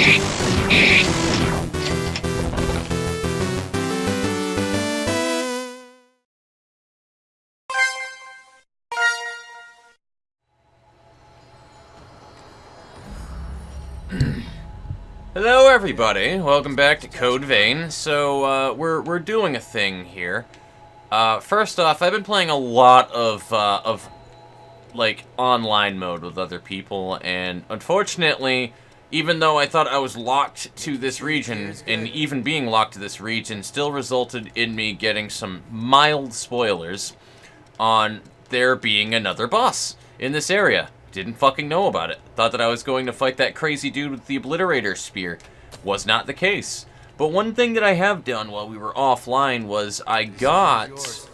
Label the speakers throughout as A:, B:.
A: Hello everybody, welcome back to Code Vein. So, we're doing a thing here. First off, I've been playing a lot of like, online mode with other people, and unfortunately, even though I thought I was locked to this region, and even being locked to this region still resulted in me getting some mild spoilers on there being another boss in this area. Didn't fucking know about it. Thought that I was going to fight that crazy dude with the Obliterator Spear. Was not the case. But one thing that I have done while we were offline was I got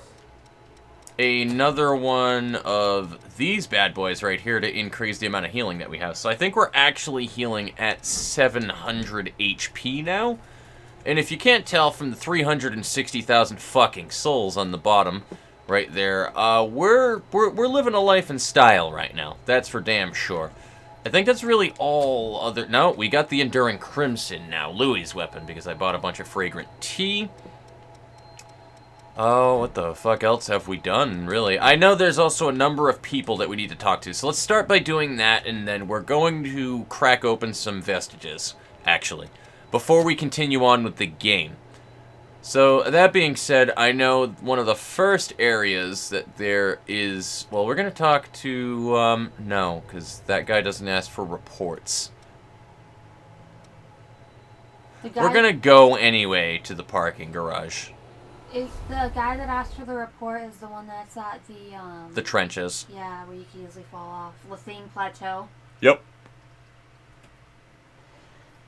A: another one of these bad boys right here to increase the amount of healing that we have. So I think we're actually healing at 700 HP now. And if you can't tell from the 360,000 fucking souls on the bottom right there, we're living a life in style right now. That's for damn sure. I think that's really all other... No, we got the Enduring Crimson now, Louis' weapon, because I bought a bunch of Fragrant Tea. Oh, what the fuck else have we done, really? I know there's also a number of people that we need to talk to, so let's start by doing that, and then we're going to crack open some vestiges, actually, before we continue on with the game. So, that being said, I know one of the first areas that there is... Well, we're going to talk to... no, because that guy doesn't ask for reports. We're going to go anyway to the parking garage.
B: Is the guy that asked for the report is the one that's at
A: the trenches.
B: Yeah, where you can easily fall off. Lathine Plateau.
A: Yep.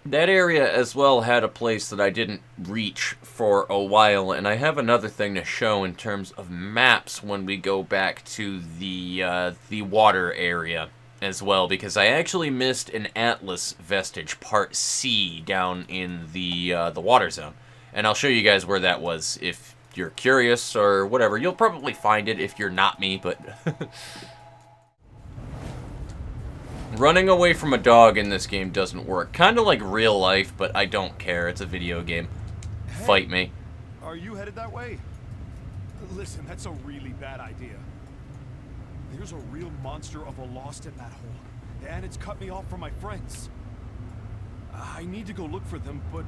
A: That area as well had a place that I didn't reach for a while, and I have another thing to show in terms of maps when we go back to the water area as well, because I actually missed an Atlas vestige, Part C, down in the water zone. And I'll show you guys where that was if you're curious or whatever. You'll probably find it if you're not me, but... Running away from a dog in this game doesn't work. Kind of like real life, but I don't care. It's a video game. Hey, fight me.
C: Are you headed that way? Listen, that's a really bad idea. There's a real monster of a lost in that hole, and it's cut me off from my friends. I need to go look for them, but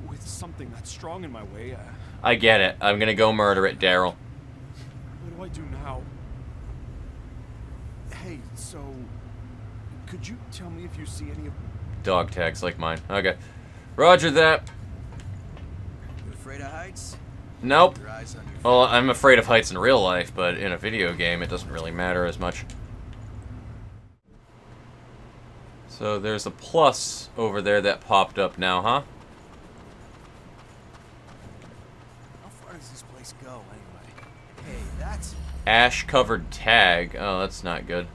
C: with something that's strong in my way...
A: I get it. I'm gonna go murder it, Daryl.
C: What do I do now? Hey, so... could you tell me if you see any of...
A: Dog tags like mine. Okay. Roger that.
D: You afraid of heights?
A: Nope. Well, I'm afraid of heights in real life, but in a video game, it doesn't really matter as much. So there's a plus over there that popped up now, huh?
D: How far does this place go, anyway? Hey, that's...
A: Ash-covered tag. Oh, that's not good.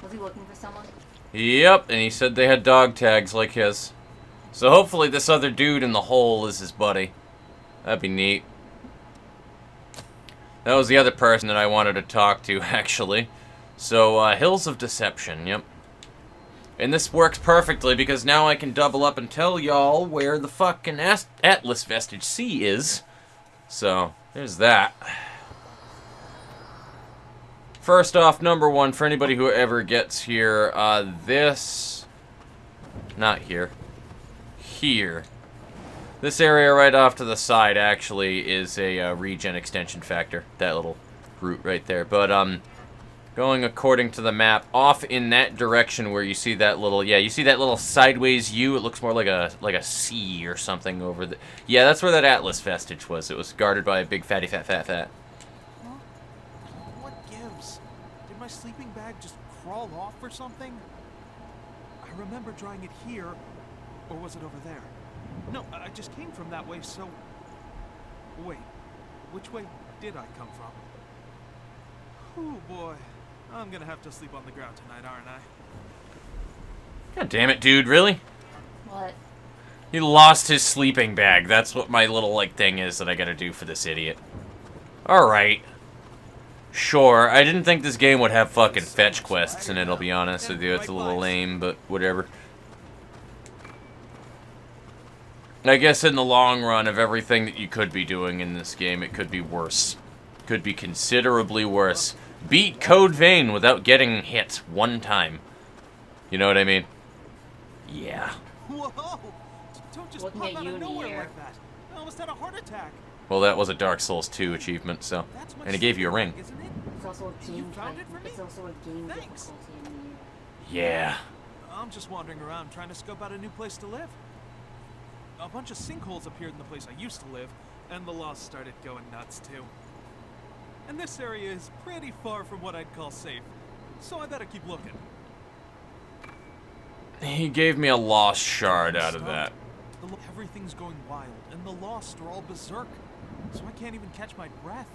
B: Was he looking for someone?
A: Yep, and he said they had dog tags like his. So hopefully this other dude in the hole is his buddy. That'd be neat. That was the other person that I wanted to talk to, actually. So, Hills of Deception, yep. And this works perfectly because now I can double up and tell y'all where the fucking Atlas Vestige C is. So, there's that. First off, number one, for anybody who ever gets here, this... Not here. Here. This area right off to the side, actually, is a regen extension factor. That little route right there. But, going according to the map, off in that direction where you see that little... Yeah, you see that little sideways U? It looks more like a C or something over the... Yeah, that's where that Atlas Vestige was. It was guarded by a big fatty fat.
C: My sleeping bag just crawl off or something? I remember drying it here, or was it over there? No, I just came from that way, so... Wait, which way did I come from? Oh boy, I'm gonna have to sleep on the ground tonight, aren't I?
A: God damn it, dude, really?
B: What?
A: He lost his sleeping bag. That's what my little, like, thing is that I gotta do for this idiot. Alright. Sure, I didn't think this game would have fucking fetch quests in it, I'll be honest with you. It's a little lame, but whatever. I guess in the long run of everything that you could be doing in this game, it could be worse. Could be considerably worse. Beat Code Vein without getting hit one time. You know what I mean? Yeah.
C: Whoa! Don't just
B: Looking
C: pop
B: at
C: out
B: you
C: of
B: in the
C: nowhere
B: air.
C: like that. I almost had a heart attack.
A: Well, that was a Dark Souls 2 achievement, so...
C: That's much
A: And it gave you a ring.
C: simpler, isn't it?
B: It's also a game.
C: found it for me?
B: It's also a game
C: Thanks.
B: difficulty in the year.
A: Yeah.
C: I'm just wandering around trying to scope out a new place to live. A bunch of sinkholes appeared in the place I used to live, and the lost started going nuts too. And this area is pretty far from what I'd call safe, so I better keep looking.
A: He gave me a lost shard out of that.
C: Everything's going wild, and the lost are all berserk, so I can't even catch my breath.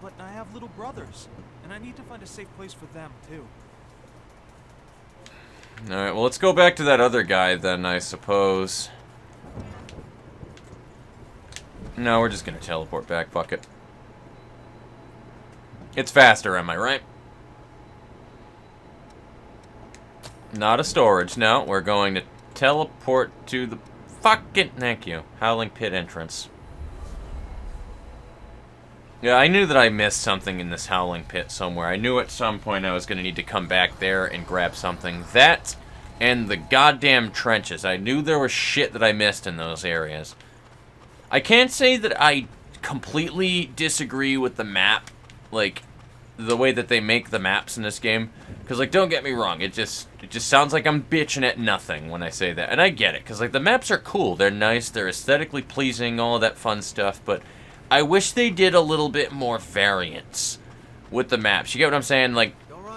C: But I have little brothers, and I need to find a safe place for them too.
A: Alright, well, let's go back to that other guy then, I suppose. No, we're just gonna teleport back, fuck it. It's faster, am I right? Not a storage, no. We're going to teleport to the fucking... Thank you. Howling Pit entrance. Yeah, I knew that I missed something in this Howling Pit somewhere. I knew at some point I was going to need to come back there and grab something. That and the goddamn trenches. I knew there was shit that I missed in those areas. I can't say that I completely disagree with the map, like, the way that they make the maps in this game. Because, like, don't get me wrong, it just sounds like I'm bitching at nothing when I say that. And I get it, because, like, the maps are cool, they're nice, they're aesthetically pleasing, all that fun stuff, but I wish they did a little bit more variance with the maps. You get what I'm saying? Like,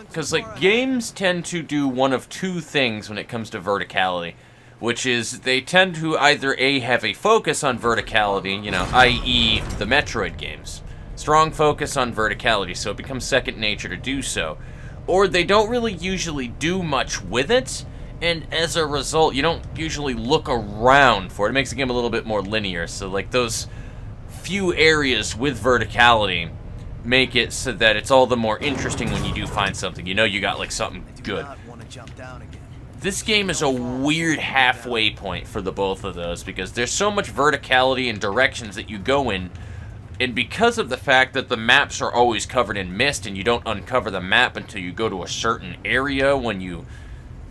A: because, like, games tend to do one of two things when it comes to verticality, which is they tend to either A, have a focus on verticality, you know, i.e. the Metroid games. Strong focus on verticality, so it becomes second nature to do so. Or they don't really usually do much with it, and as a result, you don't usually look around for it. It makes the game a little bit more linear, so like those few areas with verticality make it so that it's all the more interesting when you do find something. You know you got like something good. This game is a weird halfway point for the both of those because there's so much verticality and directions that you go in, and because of the fact that the maps are always covered in mist and you don't uncover the map until you go to a certain area when you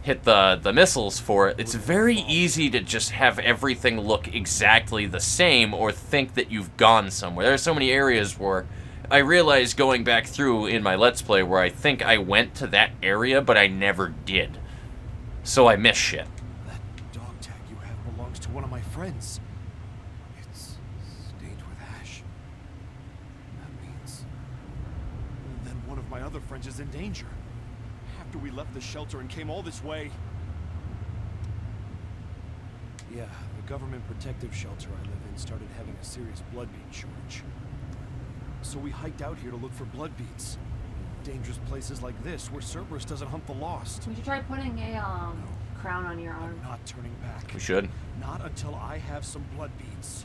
A: hit the missiles for it, it's very easy to just have everything look exactly the same or think that you've gone somewhere. There are so many areas where I realized going back through in my Let's Play where I think I went to that area, but I never did. So I miss shit.
D: That dog tag you have belongs to one of my friends. It's stained with ash. That means... then one of my other friends is in danger. After we left the shelter and came all this way... Yeah, the government protective shelter I live in started having a serious blood bead shortage. So we hiked out here to look for blood beads. Dangerous places like this, where Cerberus doesn't hunt the lost.
B: We should try putting a crown on your
D: I'm
B: arm.
D: not turning back.
A: We should.
D: Not until I have some blood beads.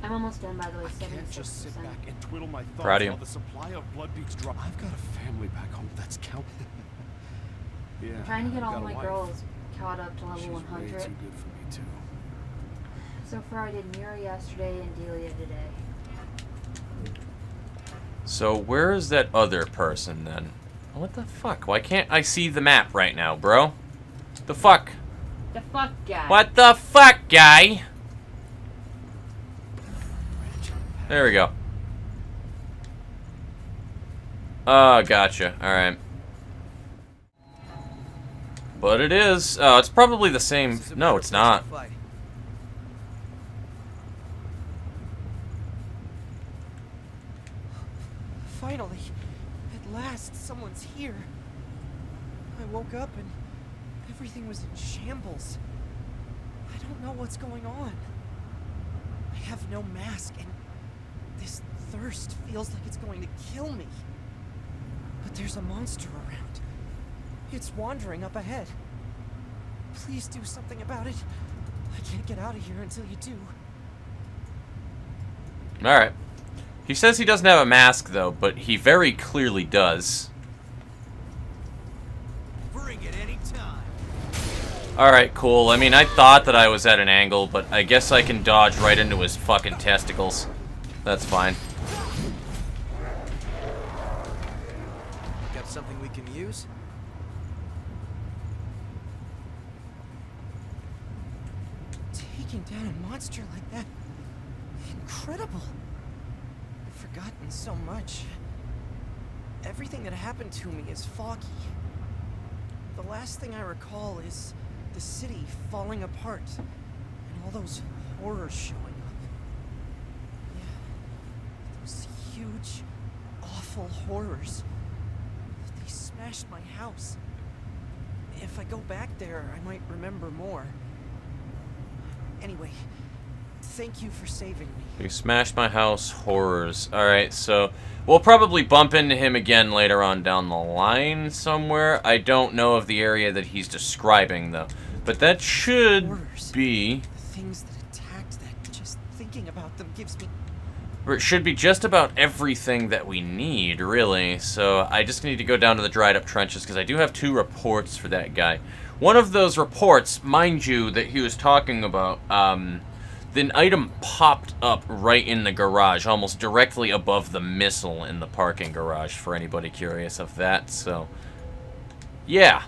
B: I'm almost done, by the way.
D: I can't just sit
B: 76%.
D: back and twiddle my thumbs
A: Proud of you.
D: while the supply of blood beads drop. I've got a family back home that's counting. Yeah,
B: I'm trying to get
D: I've
B: all
D: got a
B: my
D: wife.
B: girls caught up to level
D: She's way
B: 100.
D: too good for me too.
B: So far, I did Mira yesterday and Delia today.
A: So where is that other person then? What the fuck? Why can't I see the map right now, bro? The fuck?
B: The fuck guy.
A: What the fuck, guy? There we go. Oh, gotcha. Alright. But it is. Oh, it's probably the same. No, it's not.
E: Finally, at last, someone's here. I woke up and everything was in shambles. I don't know what's going on. I have no mask and this thirst feels like it's going to kill me. But there's a monster around. It's wandering up ahead. Please do something about it. I can't get out of here until you do.
A: Alright. He says he doesn't have a mask, though, but he very clearly does.
C: Bring it anytime.
A: Alright, cool. I mean, I thought that I was at an angle, but I guess I can dodge right into his fucking testicles. That's fine.
E: Got something we can use? Taking down a monster like that. Incredible. I've forgotten so much. Everything that happened to me is foggy. The last thing I recall is the city falling apart and all those horrors showing up. Yeah, those huge, awful horrors. They smashed my house. If I go back there, I might remember more. Anyway, thank you for saving me.
A: You smashed my house, horrors. Alright, so we'll probably bump into him again later on down the line somewhere. I don't know of the area that he's describing, though. But that should
E: Horrors.
A: be...
E: The things that attacked that, just thinking about them gives me...
A: Or it should be just about everything that we need, really. So I just need to go down to the dried up trenches, because I do have 2 reports for that guy. One of those reports, mind you, that he was talking about, the item popped up right in the garage, almost directly above the missile in the parking garage, for anybody curious of that, so... Yeah.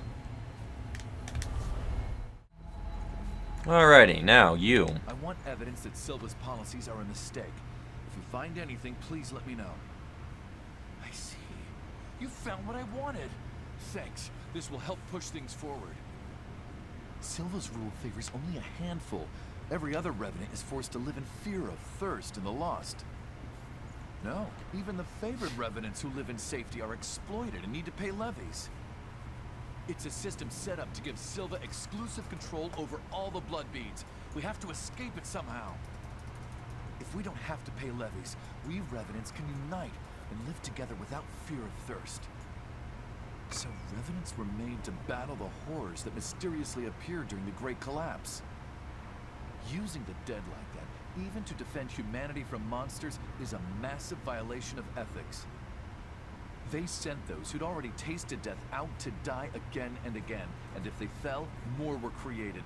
A: Alrighty, now you.
F: I want evidence that Silva's policies are a mistake. If you find anything, please let me know. I see. You found what I wanted. Thanks. This will help push things forward. Silva's rule favors only a handful. Every other revenant is forced to live in fear of thirst and the lost. No, even the favored revenants who live in safety are exploited and need to pay levies. It's a system set up to give Silva exclusive control over all the blood beads. We have to escape it somehow. If we don't have to pay levies, we revenants can unite and live together without fear of thirst. So revenants were made to battle the horrors that mysteriously appeared during the Great Collapse. Using the dead like that, even to defend humanity from monsters, is a massive violation of ethics. They sent those who'd already tasted death out to die again and again, and if they fell, more were created.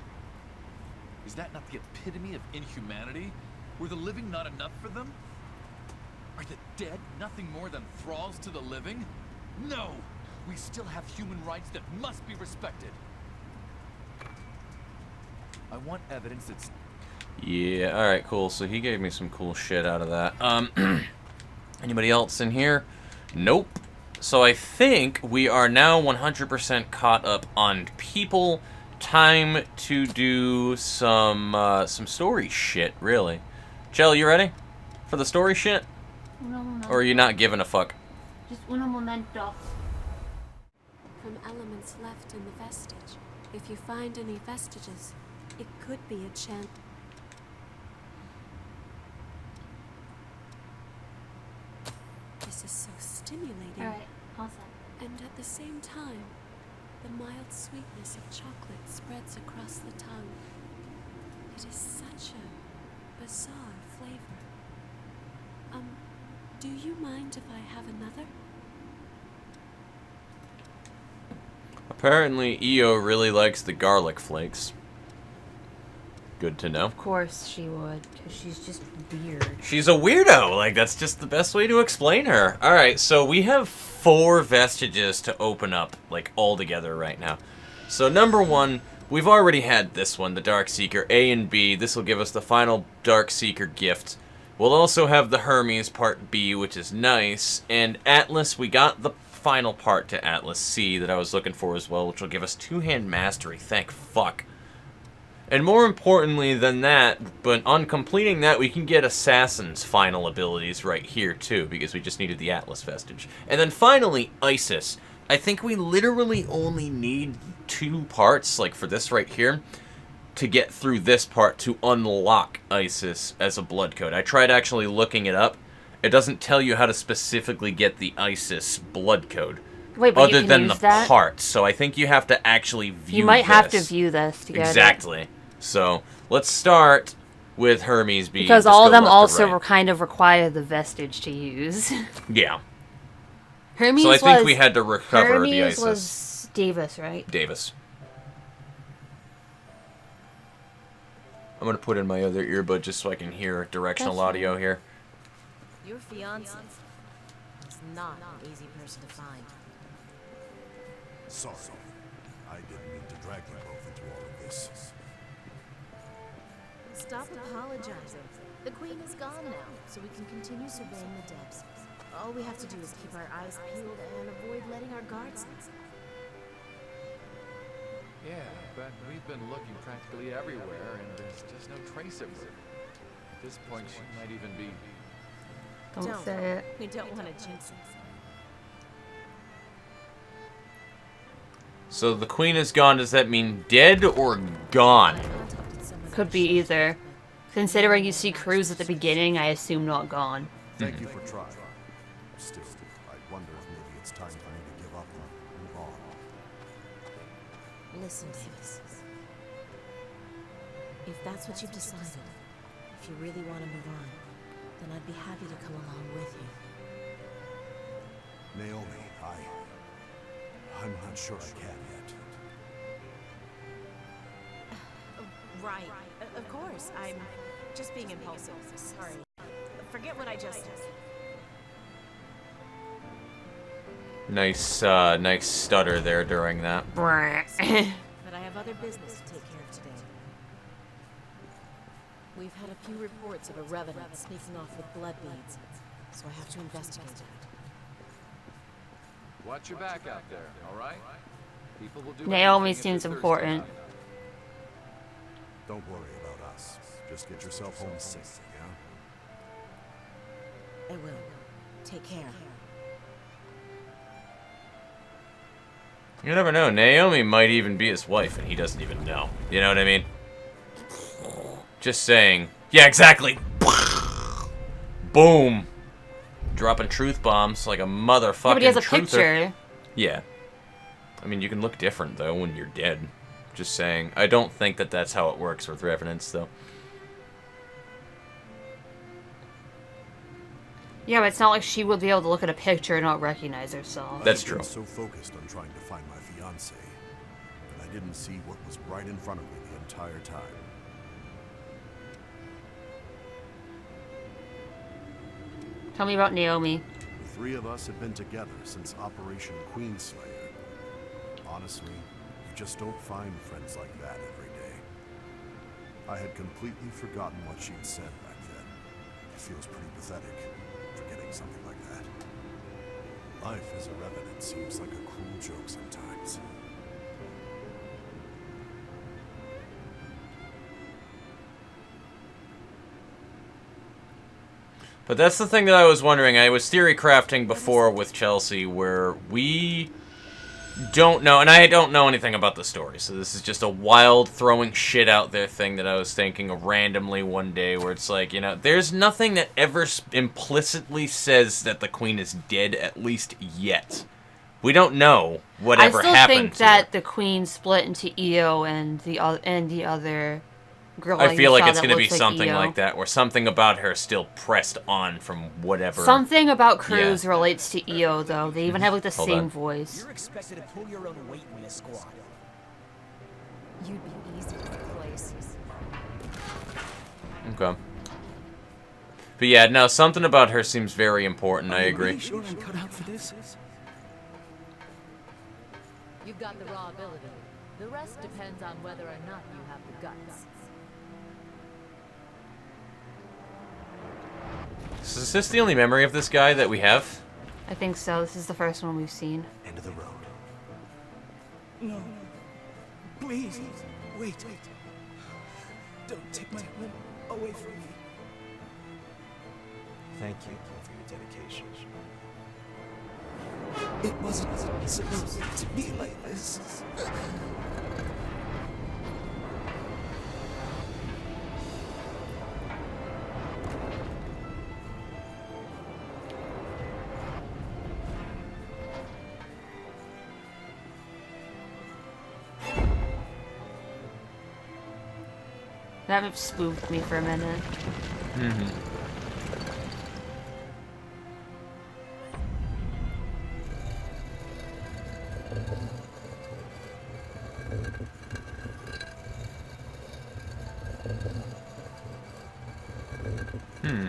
F: Is that not the epitome of inhumanity? Were the living not enough for them? Are the dead nothing more than thralls to the living? No! We still have human rights that must be respected. I want evidence that's...
A: Yeah, alright, cool. So he gave me some cool shit out of that. Anybody else in here? Nope. So I think we are now 100% caught up on people. Time to do some story shit, really. Chell, you ready for the story shit?
B: Uno momento.
A: Or are you not giving a fuck?
B: Just uno momento.
G: From elements left in the vestige. If you find any vestiges, it could be a chance. This is so stimulating.
B: Alright, pause that.
G: And at the same time, the mild sweetness of chocolate spreads across the tongue. It is such a bizarre flavor. Do you mind if I have another?
A: Apparently, Io really likes the garlic flakes. Good to know.
H: Of course she would, because she's just weird.
A: She's a weirdo. Like, that's just the best way to explain her. Alright, so we have 4 vestiges to open up, like, all together right now. So, number 1, we've already had this one, the Dark Seeker, A and B. This will give us the final Dark Seeker gift. We'll also have the Hermes Part B, which is nice. And Atlas, we got the final part to Atlas C that I was looking for as well, which will give us 2-hand mastery. Thank fuck. And more importantly than that, but on completing that, we can get Assassin's final abilities right here, too, because we just needed the Atlas vestige. And then finally, Isis. I think we literally only need 2 parts, like for this right here, to get through this part to unlock Isis as a blood code. I tried actually looking it up. It doesn't tell you how to specifically get the Isis blood code.
H: Wait, but
A: other
H: you can
A: than
H: use
A: the
H: that?
A: parts, so I think you have to actually view
H: You might have to
A: this.
H: view this to get it.
A: Exactly. So, let's start with Hermes being
B: Because
A: just
B: all
A: go
B: of them
A: left to
B: also
A: right.
B: kind of require the vestige to use.
A: Yeah.
B: Hermes
A: So I think
B: was,
A: we had to recover
B: Hermes
A: the Isis.
B: was Davis, right?
A: Davis. I'm gonna put in my other earbud just so I can hear directional
B: That's
A: audio
B: fine.
A: here.
I: Your fiance is not an easy person to find.
D: Sorry. I didn't mean to drag you both into all of this.
I: Stop apologizing. The queen is gone now, so we can continue surveying the depths. All we have to do is keep our eyes peeled and avoid letting our guards down.
F: Yeah, but we've been looking practically everywhere, and there's just no trace of her. At this point, she might even be...
B: Don't say it.
I: We don't want to jinx it.
A: So the queen is gone. Does that mean dead or gone?
B: Could be either. Considering you see Cruz at the beginning, I assume not gone.
D: Thank you for trying. Still, I wonder if maybe it's time for me to give up and move on.
I: Listen, Davis. If that's what you've decided, if you really want to move on, then I'd be happy to come along with you.
D: Naomi, I'm not sure I can yet.
I: Right. Of course. I'm just being impulsive. Sorry. Forget what I just said.
A: Nice, nice stutter there during that.
I: But I have other business to take care of today. We've had a few reports of a revenant sneaking off with blood beads, so I have to investigate that.
F: Watch your back out there, all right? People will do
B: Naomi
F: anything if
B: seems
F: they're thirsty
B: important.
F: about it.
D: Don't worry about us. Just get yourself home safe, yeah?
I: I will. Take care.
A: You never know. Naomi might even be his wife, and he doesn't even know. You know what I mean? Just saying. Yeah, exactly. Boom. Dropping truth bombs like a motherfucking
B: Yeah, but he has a
A: truther.
B: picture.
A: Yeah. I mean, you can look different, though, when you're dead. Just saying. I don't think that that's how it works with Revenants, though.
B: Yeah, but it's not like she would be able to look at a picture and not recognize herself.
A: That's
D: I've
A: true.
D: been so focused on trying to find my fiancée that I didn't see what was right in front of me the entire time.
B: Tell me about Naomi.
D: The three of us had been together since Operation Queenslayer. Honestly, you just don't find friends like that every day. I had completely forgotten what she'd said back then. It feels pretty pathetic, forgetting something like that. Life as a revenant seems like a cruel joke sometimes.
A: But that's the thing that I was wondering. I was theory crafting before with Chelsea, where we don't know, and I don't know anything about the story, so this is just a wild throwing shit out there thing that I was thinking of randomly one day, where it's like, you know, there's nothing that ever implicitly says that the queen is dead, at least yet. We don't know whatever happened.
B: I still think
A: to
B: that
A: her.
B: the queen split into EO and the other girl.
A: I feel
B: you
A: like
B: saw
A: it's
B: that
A: going to be
B: looks like
A: something
B: EO.
A: like that, or something about her still pressed on from whatever.
B: Something about Cruz relates to EO, though. They even have like the
A: Hold
B: same
A: on.
B: voice.
J: You're expected to pull your own weight in this squad.
I: You'd be easy to replace.
A: Okay. But yeah, no, something about her seems very important. I agree.
J: Really sure I'm cut out for this?
K: You've got the raw ability. The rest depends on whether or not you have the guts.
A: So is this the only memory of this guy that we have?
B: I think so. This is the first one we've seen.
D: End of the road.
J: No. Please. Wait. Don't take my limb away from me. Thank you for your dedication. It wasn't supposed to be like this.
B: That spooked me for a minute.
A: Mm-hmm. Hmm.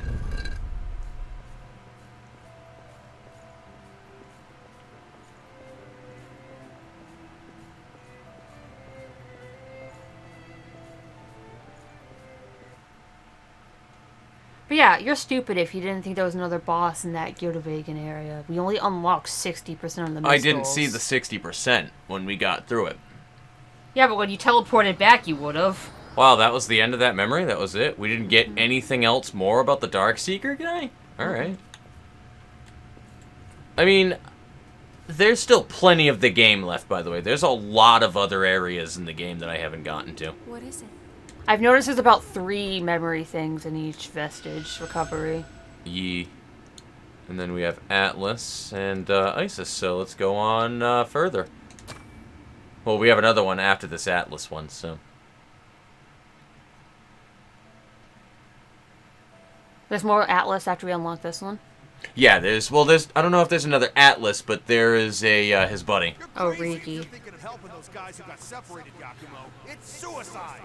B: But yeah, you're stupid if you didn't think there was another boss in that Gildevagan area. We only unlocked 60% of the
A: I didn't see
B: Mistals.
A: the 60% when we got through it.
B: Yeah, but when you teleported back, you would've.
A: Wow, that was the end of that memory? That was it? We didn't get anything else more about the Darkseeker guy? Alright. I mean, there's still plenty of the game left, by the way. There's a lot of other areas in the game that I haven't gotten to.
G: What is it?
B: I've noticed there's about 3 memory things in each vestige recovery.
A: Yee. And then we have Atlas and Isis, so let's go on further. Well, we have another one after this Atlas one, so...
B: There's more Atlas after we unlock this one.
A: Yeah, there's I don't know if there's another Atlas, but there is a his buddy.
B: Oh, Riki.
D: You're thinking of helping those guys who got separated, Yakumo. It's suicide.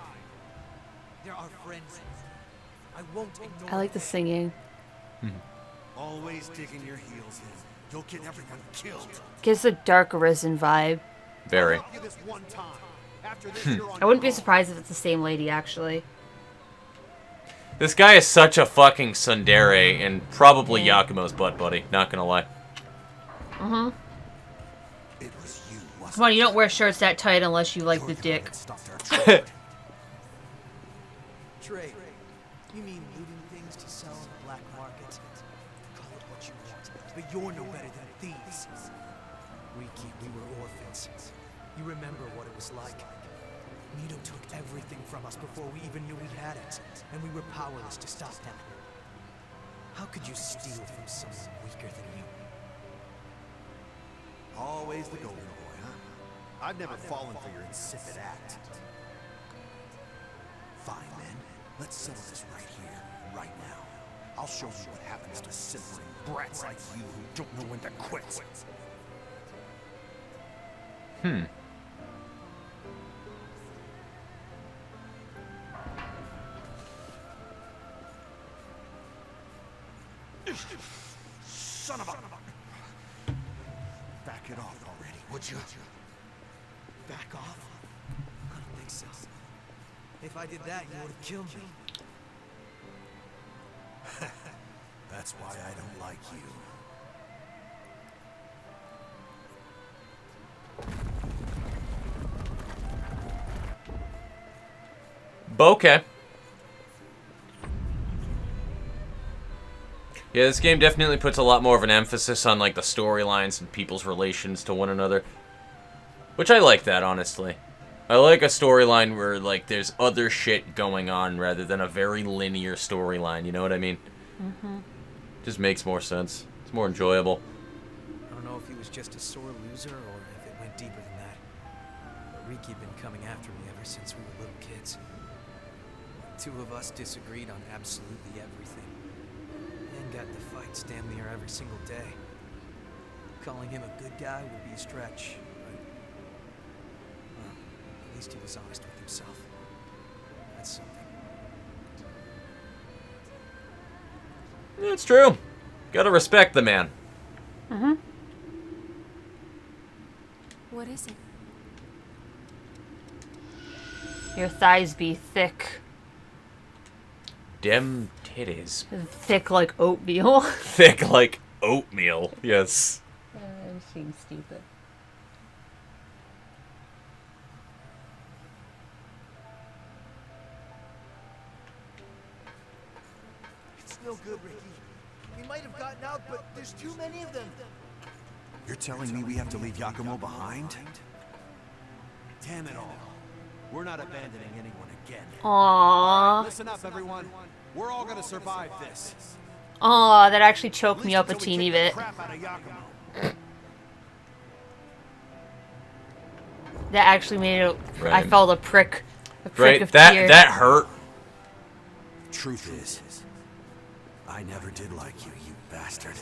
E: They're our friends. I won't ignore
B: I like the singing.
D: Always digging your heels in. You'll get everyone killed.
B: Gives a Dark Arisen vibe.
A: Very.
D: I'll help you this one time. After this, you're on
B: I wouldn't be
D: your own.
B: surprised if it's the same lady, actually.
A: This guy is such a fucking tsundere and probably Yakumo's butt buddy, not gonna lie.
B: Mm-hmm.
D: It was you, wasn't
B: Come on, you don't wear shirts that tight unless you like the dick.
E: Trade. You mean looting things to sell on the black market? Call it what you want, but you're no better than thieves. Riki, we were orphans. You remember what it was like? Nito took everything from us before we even knew we had it, and we were powerless to stop that. How could you steal from someone weaker than you?
D: Always the golden boy, huh? I've never fallen for your insipid act. Fine, then. Let's settle this right here, right now. I'll show you what happens to simpering brats like you who don't know when to quit. Son of a... Back it off already, would you?
E: Back off? I don't think so. If I did that, you would have killed me.
D: That's why I don't like you.
A: Bokeh. Yeah, this game definitely puts a lot more of an emphasis on, like, the storylines and people's relations to one another. Which I like that, honestly. I like a storyline where, like, there's other shit going on rather than a very linear storyline, you know what I mean?
B: Mm-hmm.
A: Just makes more sense. It's more enjoyable.
E: I don't know if he was just a sore loser or if it went deeper than that. But Riki had been coming after me ever since we were little kids. The two of us disagreed on absolutely everything. And got into fights damn near every single day. Calling him a good guy would be a stretch, but... well, at least he was honest with himself. That's something.
A: It's true. Gotta respect the man.
B: Mm-hmm.
G: What is it?
B: Your thighs be thick.
A: Dem titties.
B: Thick like oatmeal.
A: Thick like oatmeal. Yes.
B: I'm being stupid.
E: It's no good, Riki. We might have gotten out, but there's too many of them.
D: You're telling me we have to leave Yakumo behind? Damn it all. We're not abandoning anyone again.
B: Aww.
D: Listen up, everyone. We're all gonna survive this.
B: Aw, that actually choked me up a teeny bit. That actually made it. I
A: Right.
B: felt a prick. A prick
A: Right?
B: of
A: That
B: fear.
A: that hurt.
J: Truth is, I never did like you, you bastard.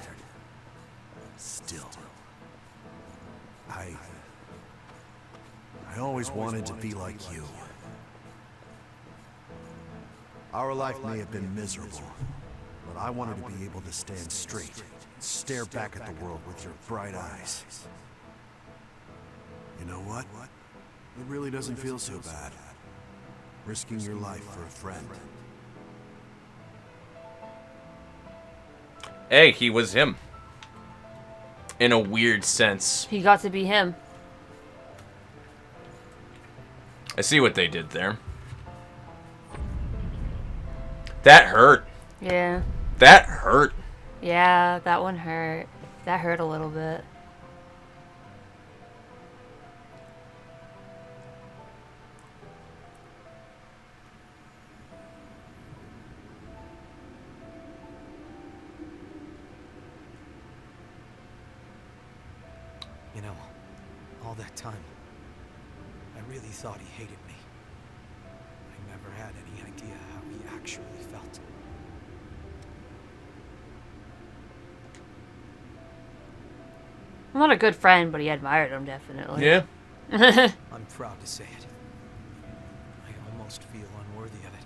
J: Still, I always wanted to be like you. Our life may have been miserable, but I wanted to be able to stand straight, stare back at the world with your bright eyes. You know what? It really doesn't feel so bad. Risking your life for a friend.
A: Hey, he was him. In a weird sense.
B: He got to be him.
A: I see what they did there. That hurt.
B: Yeah.
A: That hurt.
B: Yeah, that one hurt. That hurt a little bit.
J: You know, all that time, I really thought he hated me. I never had any idea how he actually felt.
B: I'm not a good friend, but he admired him, definitely.
A: Yeah.
J: I'm proud to say it. I almost feel unworthy of it.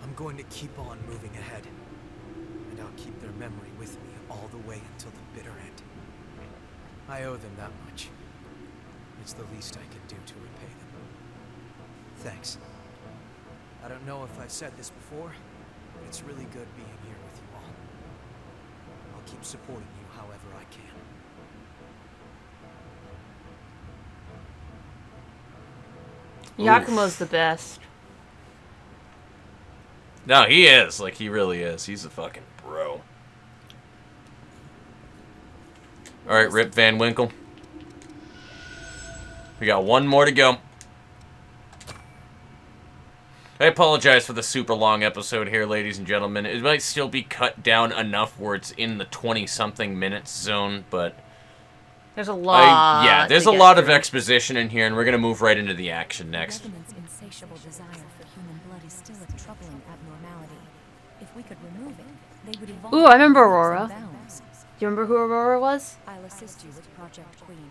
J: I'm going to keep on moving ahead, and I'll keep their memory with me all the way until the bitter end. I owe them that much. It's the least I can do to repay them. Thanks. I don't know if I've said this before, but it's really good being here with you all. I'll keep supporting you however I can.
B: Yakumo's the best.
A: No, he is. Like, he really is. He's a fucking bro. Alright, Rip Van Winkle. We got one more to go. I apologize for the super long episode here, ladies and gentlemen. It might still be cut down enough where it's in the 20-something minutes zone, but...
B: There's a lot.
A: Yeah, there's a lot of exposition in here, and we're going to move right into the action next.
L: Revenant's insatiable desire for human blood is still a troubling abnormality. If we could remove it, they would evolve.
B: Ooh, I remember Aurora.
L: Bounds.
B: Do you remember who Aurora was?
L: I'll assist you with Project Queen.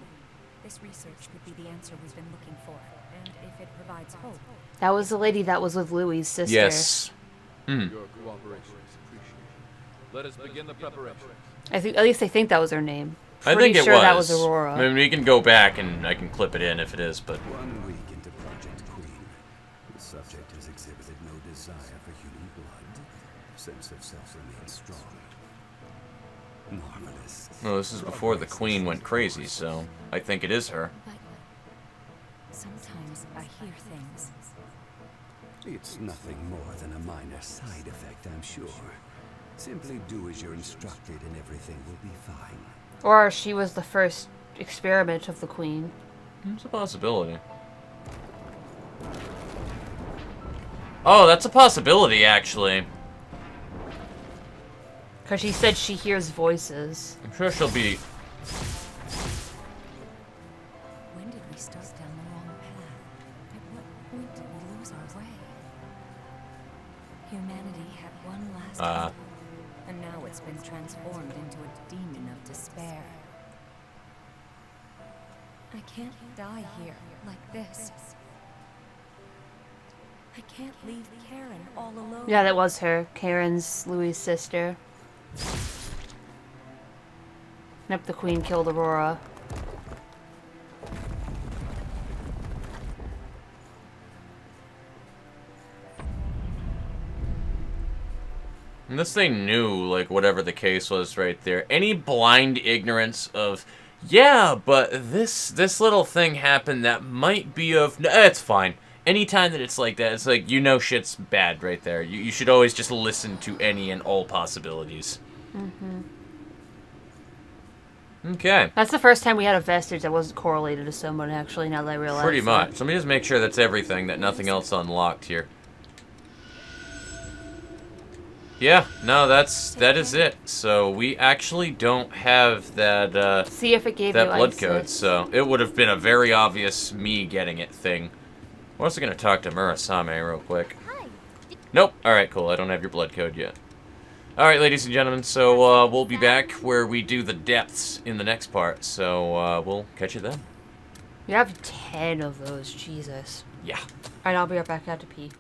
L: This research could be the answer we've been looking for, and if it provides hope.
B: That was the lady that was with Louie's sister.
A: Yes.
F: Your cooperation is appreciated. Let us begin the preparations.
B: I think at least I think that was her name.
A: I
B: Pretty
A: think it
B: sure
A: was.
B: that was Aurora.
A: I mean, we can go back and I can clip it in if it is, but...
J: 1 week into Project Queen, the subject has exhibited no desire for human blood. Sense of self remains strong. Marvelous.
A: Well, this is before the Queen went crazy, so I think it is her.
L: But sometimes I hear things.
J: It's nothing more than a minor side effect, I'm sure. Simply do as you're instructed and everything will be fine.
B: Or she was the first experiment of the Queen.
A: It's a possibility. Oh, that's a possibility, actually.
B: Because she said she hears voices.
A: I'm sure she'll be...
L: When did we start down the wrong path? At what point did we lose our way? Humanity had one last hope, and now it's been transformed into a demon of despair. I can't die here like this. I can't leave Karen all alone.
B: Yeah, that was her. Karen's Louis' sister. Yep, the Queen killed Aurora.
A: Unless they knew, like, whatever the case was right there. Any blind ignorance of, yeah, but this little thing happened that might be of... No, it's fine. Anytime that it's like that, it's like, you know shit's bad right there. You should always just listen to any and all possibilities.
B: Mm-hmm.
A: Okay.
B: That's the first time we had a vestige that wasn't correlated to someone, actually, now that I realize.
A: Pretty much. Let me just make sure that's everything, that nothing else unlocked here. Yeah, no, that is it. So we actually don't have that
B: see if it gave
A: that
B: you
A: blood
B: ice
A: code, so it would have been a very obvious me getting it thing. We're also gonna talk to Murasame real quick.
I: Hi.
A: Nope. Alright, cool. I don't have your blood code yet. Alright, ladies and gentlemen, so we'll be back where we do the depths in the next part. So we'll catch you then.
B: You have 10 of those, Jesus.
A: Yeah.
B: Alright, I'll be right back. I have to pee.